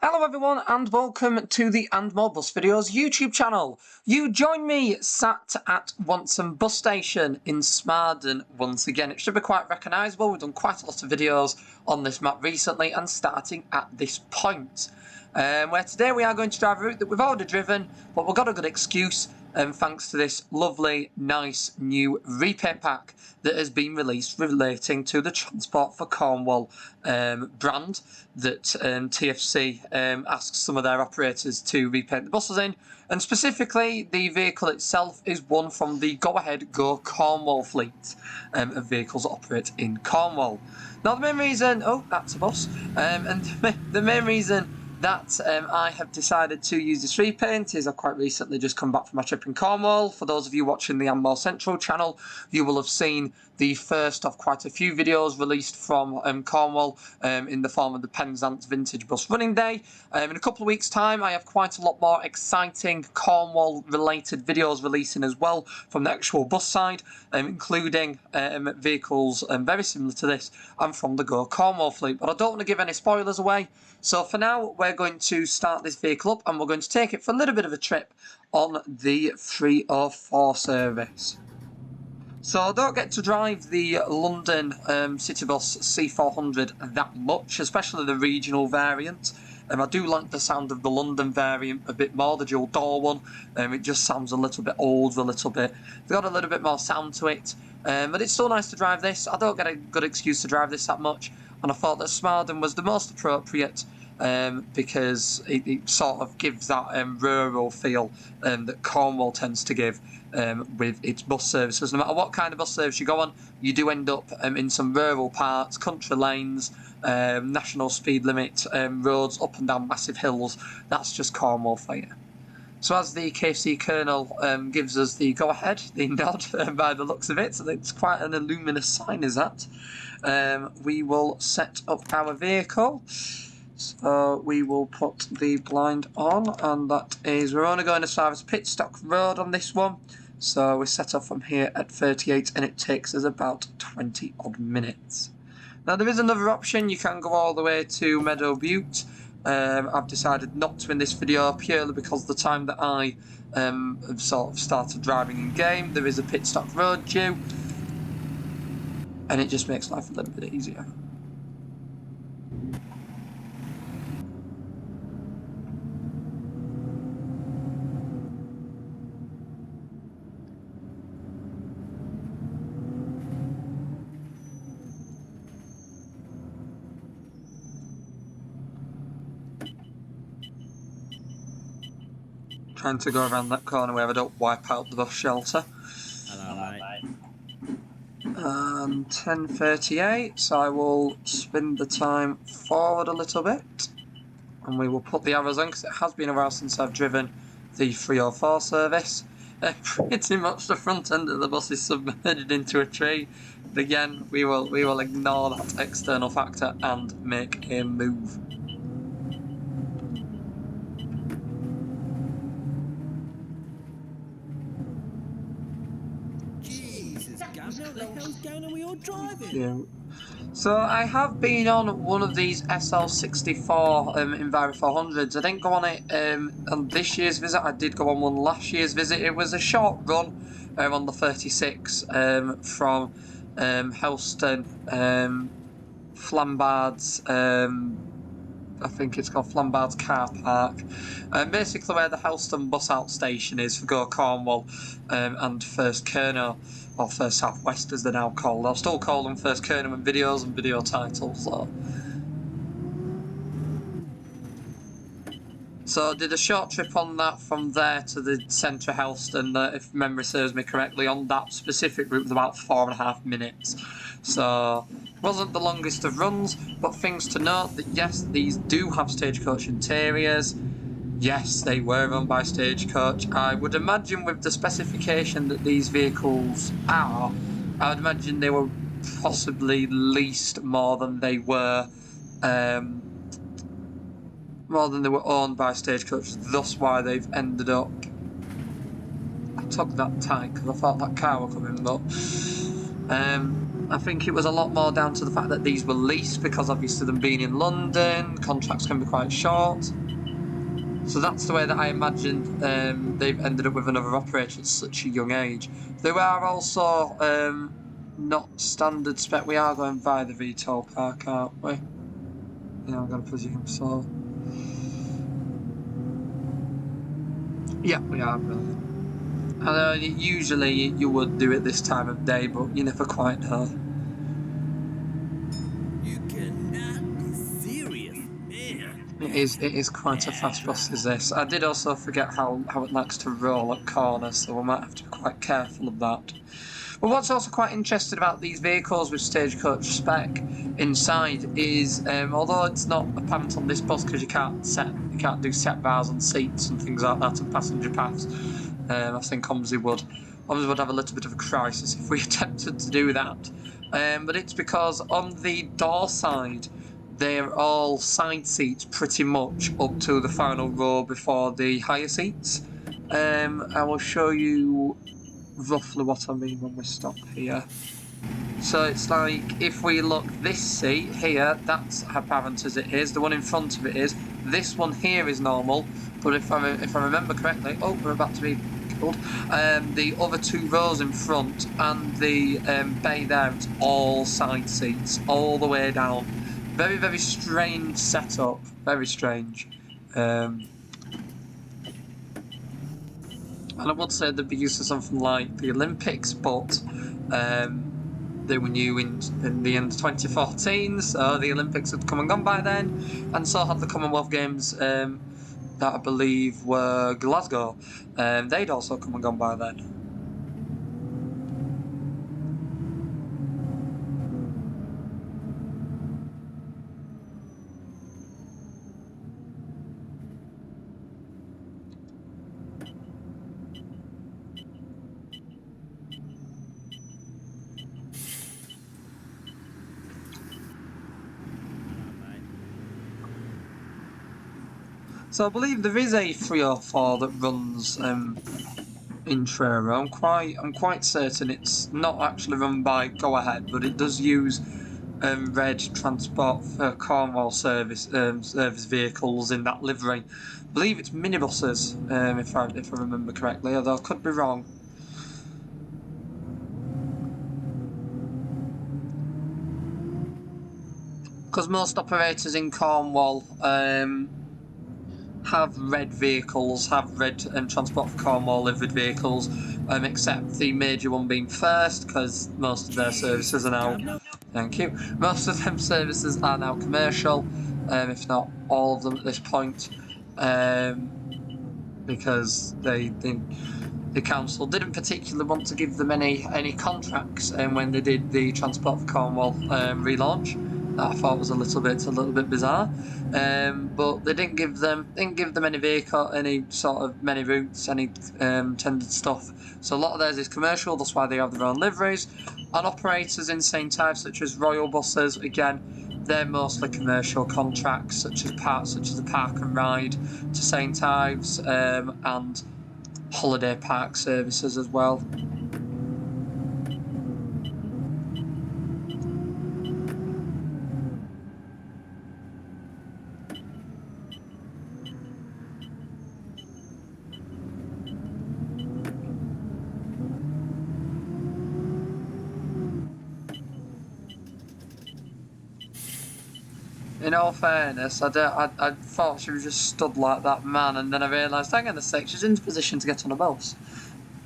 Hello everyone and welcome to the And More Bus Videos YouTube channel. You join me sat at Wantsum bus station in Smarden once again. It should be quite recognisable. We've done quite a lot of videos on this map recently and starting at this point. Where today we are going to drive a route that we've already driven, but we've got a good excuse thanks to this lovely, nice new repaint pack that has been released relating to the Transport for Cornwall brand that TFC asks some of their operators to repaint the buses in. And specifically, the vehicle itself is one from the Go Ahead Go Cornwall fleet of vehicles that operate in Cornwall. Now, the main reason... Oh, that's a bus. And the main reason that I have decided to use this repaint is I've quite recently just come back from my trip in Cornwall. For those of you watching the And More Central channel, you will have seen the first of quite a few videos released from Cornwall in the form of the Penzance Vintage Bus Running Day. In a couple of weeks' time, I have quite a lot more exciting Cornwall-related videos releasing as well from the actual bus side, including vehicles very similar to this and from the Go Cornwall fleet. But I don't want to give any spoilers away. So for now, we're going to start this vehicle up and we're going to take it for a little bit of a trip on the 304 service. So I don't get to drive the London Citybus C400 that much, especially the regional variant. I do like the sound of the London variant a bit more, the dual door one. It just sounds a little bit old, it's got a little bit more sound to it. But it's still nice to drive this. I don't get a good excuse to drive this that much. And I thought that Smarden was the most appropriate because it sort of gives that rural feel that Cornwall tends to give with its bus services. No matter what kind of bus service you go on, you do end up in some rural parts, country lanes, national speed limit roads, up and down massive hills. That's just Cornwall for you. So as the KFC Colonel gives us the go-ahead, the nod by the looks of it, so it's quite an illuminous sign is that, we will set up our vehicle. So we will put the blind on, and that is, we're only going as far as Pitstock Road on this one. So we set off from here at 38 and it takes us about 20 odd minutes. Now there is another option, you can go all the way to Meadow Butte. I've decided not to in this video purely because the time that I have sort of started driving in game, there is a Pitstock Road due, and it just makes life a little bit easier. Trying to go around that corner where I don't wipe out the bus shelter. Hello, mate. And 10:38, so I will spin the time forward a little bit. And we will put the arrows on because it has been a while since I've driven the 304 service. Pretty much the front end of the bus is submerged into a tree. But again, we will ignore that external factor and make a move. What the hell's going on with your driving? Yeah. So I have been on one of these SL64 Enviro 400s. I didn't go on it on this year's visit. I did go on one last year's visit. It was a short run on the 36 from Helston, Flambard's, I think it's called Flambard's car park. Basically where the Helston bus out station is for Go Cornwall and First Kerno, or First South West as they're now called. I'll still call them First Kerno in videos and video titles. So I did a short trip on that from there to the centre of Helston, if memory serves me correctly, on that specific route was about 4.5 minutes. So it wasn't the longest of runs, but things to note that yes, these do have stagecoach interiors. Yes, they were run by Stagecoach. I would imagine with the specification that these vehicles are, I would imagine they were possibly leased more than they were owned by Stagecoach, thus why they've ended up... I took that tight because I thought that car was coming, but I think it was a lot more down to the fact that these were leased, because obviously them being in London, contracts can be quite short. So that's the way that I imagine they've ended up with another operator at such a young age. They are also not standard spec. We are going via the VTOL park, aren't we? Yeah, I'm going to presume so. Yeah, we are, brilliant. I know usually you would do it this time of day, but you never quite know. You cannot be serious, man. It is quite a fast bus, is this. I did also forget how it likes to roll at corners, so we might have to be quite careful of that. But what's also quite interesting about these vehicles with Stagecoach spec inside is, although it's not apparent on this bus because you can't do set bars on seats and things like that and passenger paths. I think OMSI would have a little bit of a crisis if we attempted to do that. But it's because on the door side, they're all side seats pretty much up to the final row before the higher seats. I will show you roughly what I mean when we stop here. So it's like, if we look this seat here, that's apparent as it is. The one in front of it is. This one here is normal, but if I remember correctly, oh, we're about to be killed. The other two rows in front and the bay there, it's all side seats, all the way down. Very, very strange setup. Very strange. And I would say they'd be used to something like the Olympics, but they were new in the end of 2014, so the Olympics had come and gone by then, and so had the Commonwealth Games that I believe were Glasgow. They'd also come and gone by then. So I believe there is a 304 that runs in Truro. I'm quite certain it's not actually run by Go Ahead, but it does use red transport for Cornwall service vehicles in that livery. I believe it's minibuses, if I remember correctly, although I could be wrong. Because most operators in Cornwall have red vehicles, have red transport for Cornwall livered vehicles, except the major one being First, because most of their services are now. Thank you. Most of them services are now commercial, if not all of them at this point, because the council didn't particularly want to give them any contracts, when they did the Transport for Cornwall relaunch. That I thought was a little bit bizarre, but they didn't give them any vehicle, any sort of many routes, any tended stuff. So a lot of theirs is commercial. That's why they have their own liveries. And operators in St Ives, such as Royal Buses, again, they're mostly commercial contracts, such as the Park and Ride to St Ives, and holiday park services as well. In all fairness, I thought she was just stood like that man, and then I realised, hang on a sec, she's in position to get on a bus.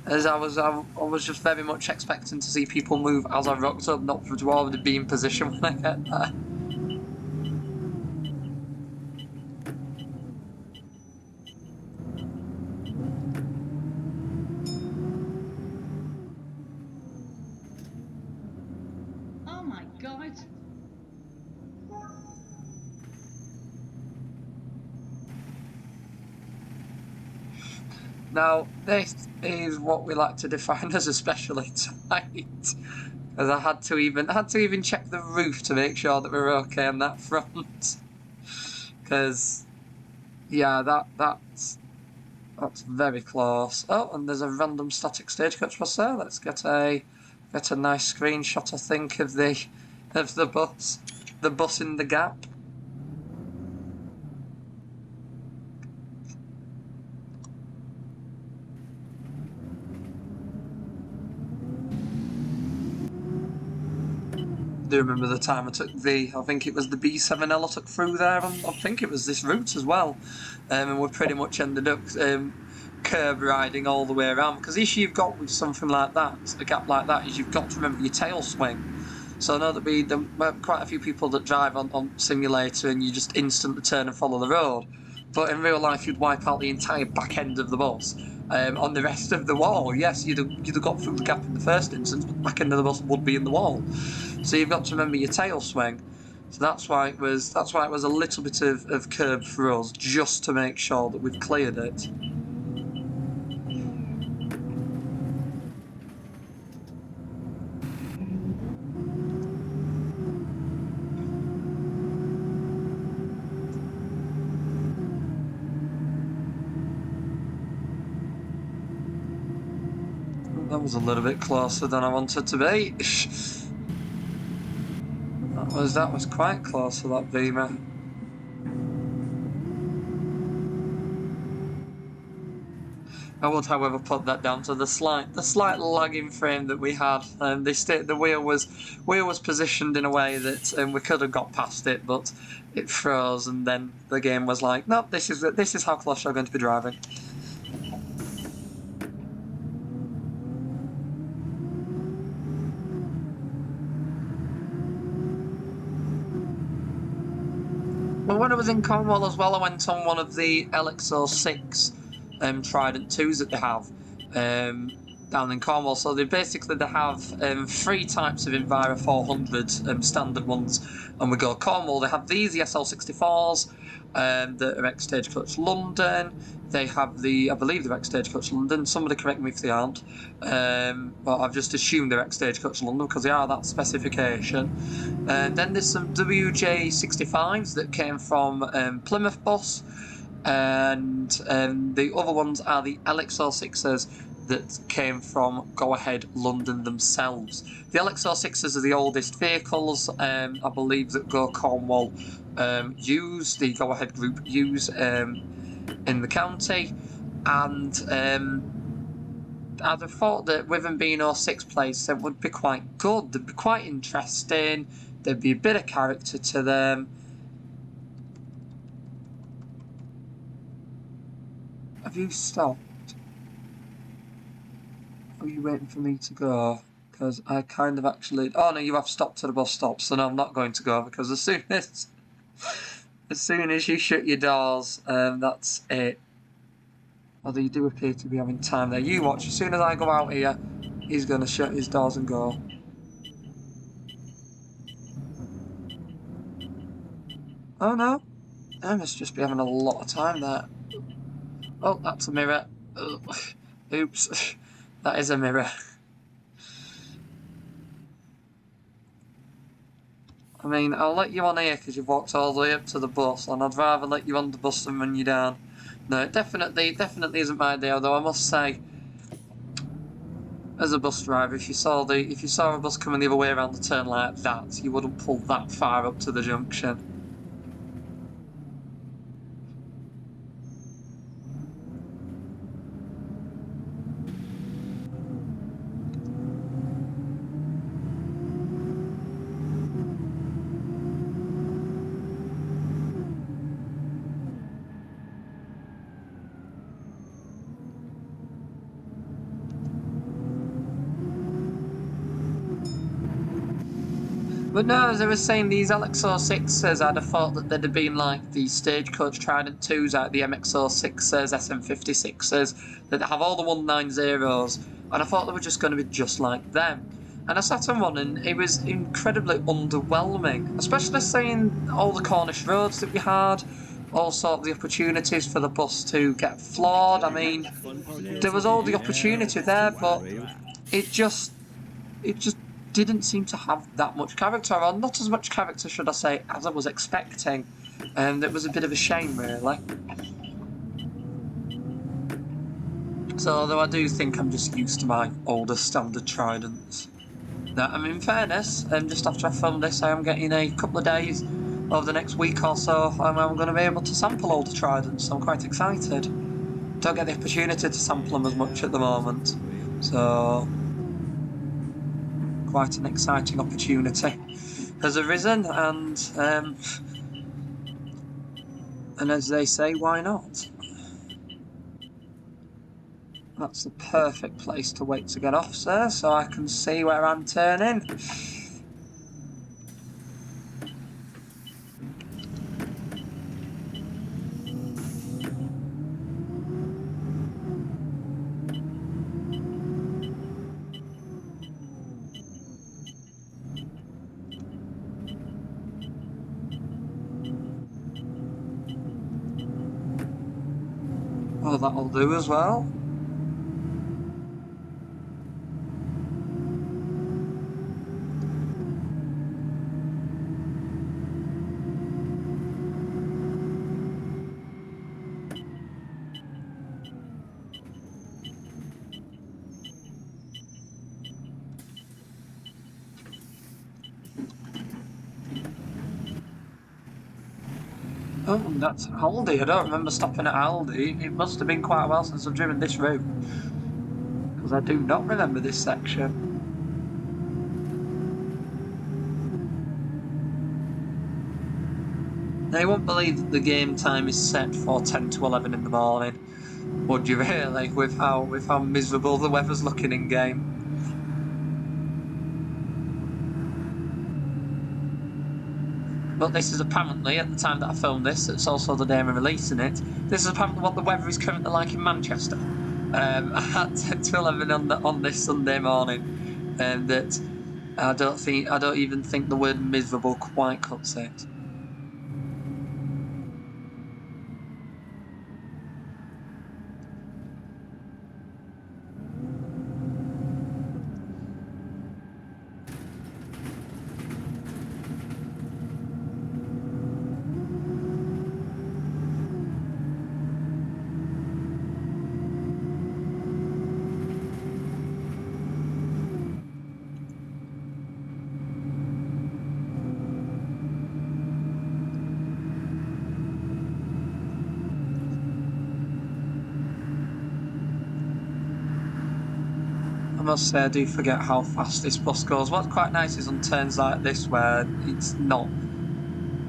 As I was just very much expecting to see people move as I rocked up, not to already be in position when I get there. Oh my God. Now, this is what we like to define as especially tight, as I had to even check the roof to make sure that we were okay on that front, because yeah, that's very close. Oh, and there's a random static stagecoach bus there. Let's get a Get a nice screenshot, I think, of the bus in the gap. I do remember the time I took I think it was the B7L I took through there. I think it was this route as well, and we pretty much ended up curb riding all the way around. Because the issue you've got with something like that, a gap like that, is you've got to remember your tail swing. So I know that there are quite a few people that drive on simulator and you just instantly turn and follow the road. But in real life, you'd wipe out the entire back end of the bus. On the rest of the wall, yes, you'd have got through the gap in the first instance, but the back end of the bus would be in the wall. So you've got to remember your tail swing. So that's why it was a little bit of curb for us, just to make sure that we've cleared it. That was a little bit closer than I wanted to be. That was quite close to that Beamer. I would, however, put that down to the slight lagging frame that we had. The wheel was positioned in a way that we could have got past it, but it froze, and then the game was like, "Nope, this is how close you're going to be driving." Well, when I was in Cornwall as well, I went on one of the LX06 Trident 2s that they have down in Cornwall. So they have 3 types of Enviro 400 standard ones, and we go Cornwall. They have these, the SL64s that are ex-Stagecoach London. They have I believe they're ex-Stagecoach London. Somebody correct me if they aren't. But I've just assumed they're ex-Stagecoach London because they are that specification. And then there's some WJ65s that came from Plymouth Bus. And the other ones are the LX06s that came from Go Ahead London themselves. The LX06s are the oldest vehicles, I believe, that Go Cornwall the Go Ahead group use in the county, and I'd have thought that with them being 06 plates, it would be quite good. They'd be quite interesting. There'd be a bit of character to them. Have you stopped? Are you waiting for me to go? Because I kind of actually... Oh no, you have stopped at a bus stop, so no, I'm not going to go, because as soon as you shut your doors, that's it. Although you do appear to be having time there. You watch, as soon as I go out here, he's going to shut his doors and go. Oh no, I must just be having a lot of time there. Oh, that's a mirror. Ugh. Oops, that is a mirror. I mean, I'll let you on here because you've walked all the way up to the bus, and I'd rather let you on the bus than run you down. No, it definitely isn't my idea, although I must say, as a bus driver, if you saw a bus coming the other way around the turn like that, you wouldn't pull that far up to the junction. But no, as I was saying, these LX06s, I'd have thought that they'd have been like the Stagecoach Trident 2s, like the MX06s, SM56s, that have all the 190s, and I thought they were just going to be just like them. And I sat on one and it was incredibly underwhelming, especially seeing all the Cornish roads that we had, all sort of the opportunities for the bus to get floored. I mean, there was all the opportunity there, but it just didn't seem to have that much character, or not as much character, should I say, as I was expecting. And it was a bit of a shame, really. So, although I do think I'm just used to my older standard Tridents. Now, I mean, in fairness, just after I film this, I am getting a couple of days over the next week or so, I'm going to be able to sample all the Tridents, so I'm quite excited. Don't get the opportunity to sample them as much at the moment, so quite an exciting opportunity has arisen, and as they say, why not? That's the perfect place to wait to get off, sir, so I can see where I'm turning. Oh, that'll do as well. Oh, that's Aldi. I don't remember stopping at Aldi. It must have been quite a while since I've driven this route, because I do not remember this section. Now, you won't believe that the game time is set for 10 to 11 in the morning, would you really, with how miserable the weather's looking in game? But this is apparently, at the time that I filmed this, it's also the day I'm releasing it, this is apparently what the weather is currently like in Manchester at 10 to 11 on this Sunday morning, and that I don't even think the word miserable quite cuts it. I must say, I do forget how fast this bus goes. What's quite nice is on turns like this where it's not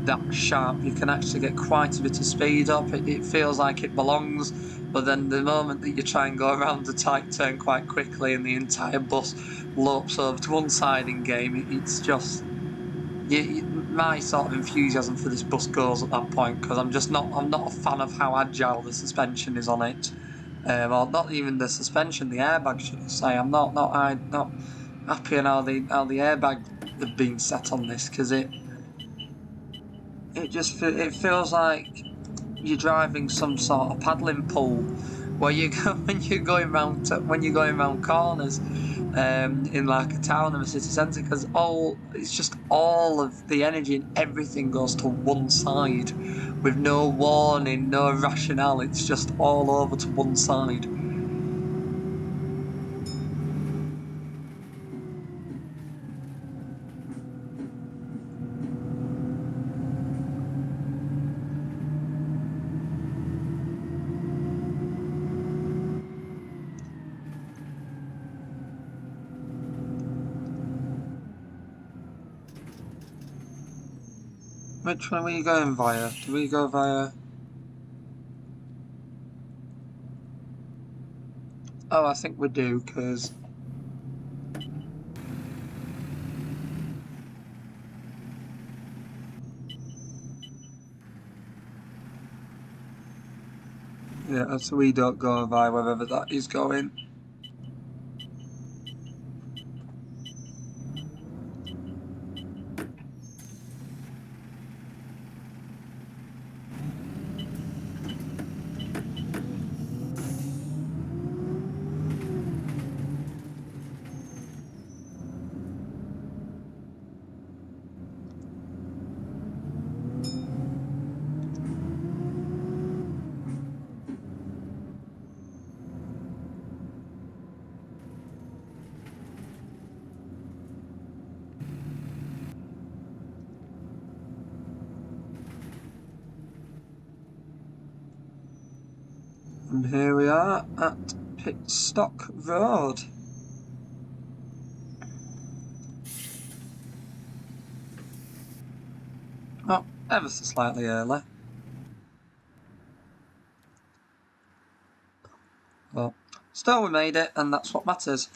that sharp, you can actually get quite a bit of speed up. It feels like it belongs, but then the moment that you try and go around a tight turn quite quickly and the entire bus lopes over to one side in game, it's just... my sort of enthusiasm for this bus goes at that point, because I'm not a fan of how agile the suspension is on it. Or not even the suspension, the airbag, should I say. I'm not happy on how the airbag have been set on this, because it feels like you're driving some sort of paddling pool where you go when you're going round corners in like a town or a city centre, because it's just all of the energy and everything goes to one side with no warning, no rationale. It's just all over to one side. Which one were you going via? Do we go via... Oh, I think we do, because... yeah, so we don't go via wherever that is going. And here we are at Pitstock Road. Oh, ever so slightly early. But still we made it, and that's what matters.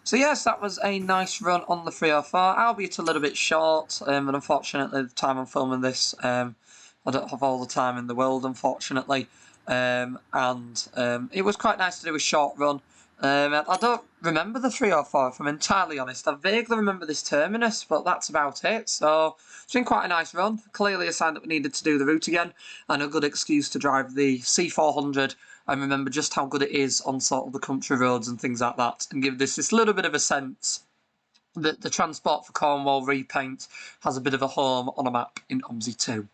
So yes, that was a nice run on the 304, albeit a little bit short, and unfortunately the time I'm filming this, I don't have all the time in the world, unfortunately, and it was quite nice to do a short run. I don't remember the 304, if I'm entirely honest. I vaguely remember this terminus, but that's about it. So it's been quite a nice run. Clearly a sign that we needed to do the route again, and a good excuse to drive the C400 and remember just how good it is on sort of the country roads and things like that, and give this little bit of a sense that the Transport for Cornwall repaint has a bit of a home on a map in OMSI 2.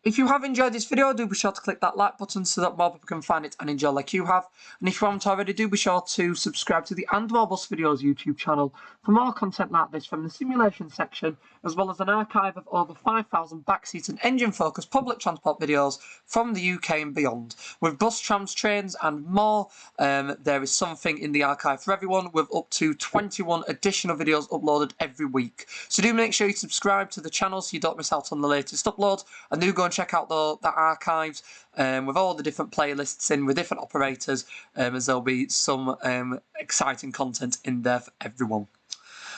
If you have enjoyed this video, do be sure to click that like button so that more people can find it and enjoy like you have. And if you haven't already, do be sure to subscribe to the And More Bus Videos YouTube channel for more content like this from the simulation section, as well as an archive of over 5,000 backseat and engine-focused public transport videos from the UK and beyond. With bus, trams, trains and more, there is something in the archive for everyone, with up to 21 additional videos uploaded every week. So do make sure you subscribe to the channel so you don't miss out on the latest upload, and do go and check out the archives with all the different playlists in with different operators, as there'll be some exciting content in there for everyone.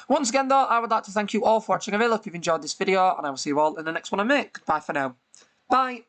Once again though, I would like to thank you all for watching. I really hope you've enjoyed this video, and I will see you all in the next one I make. Bye for now. Bye.